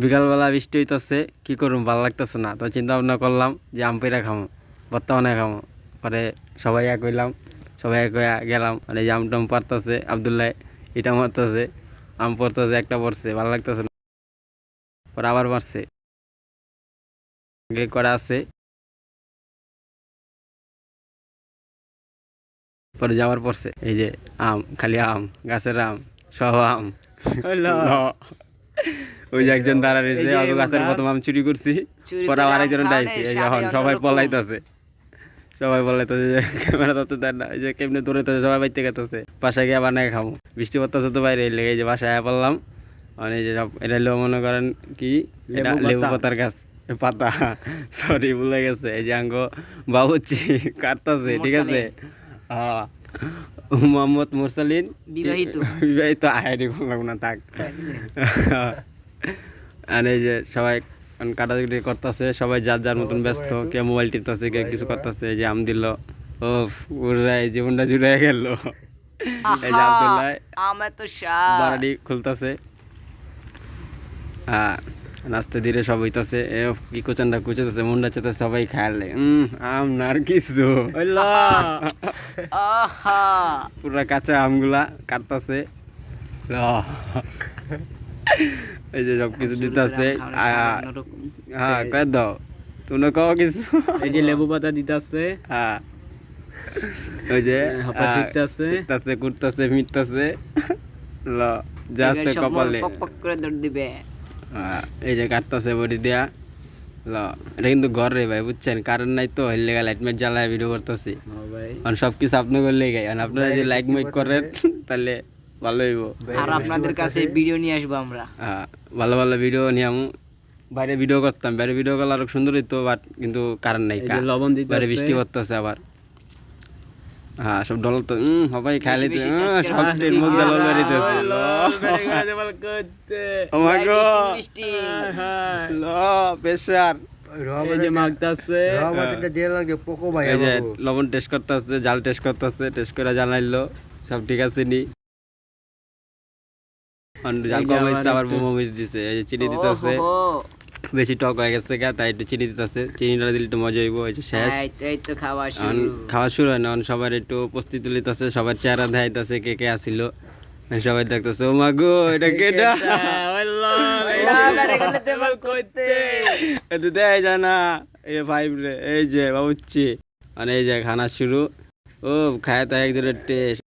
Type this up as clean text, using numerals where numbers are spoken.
বিকালবেলা বৃষ্টি হইতেছে, কি করুম, ভালো লাগতেছে না। তো চিন্তা ভাবনা করলাম যে আম পেড়া খামো, বর্তমানে খামো। পরে সবাই এক হইলাম, সবাই এক হয়ে গেলাম। মানে যে আম টাম পারতেছে, আবদুল্লাহ এটা মারতেছে, আম পড়তেছে, একটা পড়ছে, ভালো লাগতেছে না। পরে আবার মারছে, আগে করা আছে। পরে যাওয়ার পড়ছে, এই যে আম, খালি আম, গাছের আম, সহ আম। ওই যে একজন দাঁড়া রয়েছে, অত গাছের প্রথম আম চুরি করছি, পরে আবার একজন ডাইছে, এই যে এখন সবাই পলাইতেছে, সবাই পলাইতেছে, ক্যামেরা ধরতে দেয় না, এই যে কেমনে দৌড়াইতেছে, সবাই বাইতে গেতেছে। বাসায় গিয়ে আবার নাই খামো, বৃষ্টি পড়তেছে তো বাইরে, লেগে এই যে বাসায় আয়া পড়লাম। মানে এই যে সব এটা হলো মনে করেন কি, এটা লেবু পাতার গাছ, পাতা, সরি ভুলে গেছে। এই যে আঙ্গ বাবুচি কাটতেছে, ঠিক আছে। হ্যাঁ, মোহাম্মদ মুরসালিন বিবাহিত আয়ারি করলাম না থাক। আর এই যে সবাই কাটাকুটি করতেছে, সবাই যার যার মতন ব্যস্ত, কেউ মোবাইল টিপতেছে, কেউ কিছু করতেছে। এই যে আম দিল, ও উড়াই জীবনটা জুড়ে গেল। এই যে আব্দুল্লাহ বাড়ি খুলতেছে, হ্যাঁ, নাচতে ধীরে সব হইতাছে, কি কোচানটা কুচাতেছে, মুন্ডা চেতেছে, সবাই খায়ালে আম না আর কিছু। পুরা কাঁচা আমগুলা কাটতেছে, এই যে সব কিছু দিতেছে। হ্যাঁ, কয়ে দাও, তুমি কও কিছু। এই যে লেবু পাতা দিতেছে, হ্যাঁ, ওই যে শিখতেছে, কুটতেছে, মিটতেছে, ল জাস্ট কপালে দিবে। এই যে কাটতেছে বডি দিয়া, ল এটা কিন্তু ঘর রে ভাই, বুঝছেন, কারেন্ট নাই তো, হইলে লাইট মাইট জ্বালায় ভিডিও করতেছি। সবকিছু আপনি করলে গাই, আপনারা যদি লাইক মাইক করেন তাহলে ভালো হইব, আর আপনাদের কাছে ভিডিও নিয়ে আসবো আমরা। হ্যাঁ, ভালো ভালো ভিডিও নিয়ে আমু। বাইরে ভিডিও করতাম, বাইরে ভিডিও করলে আরো সুন্দর হইতো, বাট কিন্তু কারেন্ট নাই, লবণ দিতে বাইরে বৃষ্টি পড়তেছে আবার। হ্যাঁ, সব ডল তো সবাই খাইলে তো সব ট্রেন মধ্যে লল বেরিতেছে। ও মাই গড, ল প্রেসার, এই যে মাগতাছে, এই যে লবণ টেস্ট করতেছে, জাল টেস্ট করতেছে, টেস্ট করে জানাইলো সব ঠিক আছে নি। জাল কম হয়েছে, আবার মোমো মিস দিছে। এই যে চিনি দিতেছে, বেশি টক হয়ে গেছে, তাই একটু চিনি দিতেছে, চিনিটা দিলে একটু মজা হইব। এই যে শেষ, খাওয়া শুরু হয় না, সবার একটু প্রস্তুতি লিতেছে, সবার চেহারা দেখাইতেছে কে কে আসিল, সবাই দেখতেছে, ও মা গো এটা কেডা, এটা দেয় যায় না, এই ভাই রে, এই যে বাবুচ্ছি, মানে এই যে খানা শুরু। ও খায় তাই একজনের টেস্ট।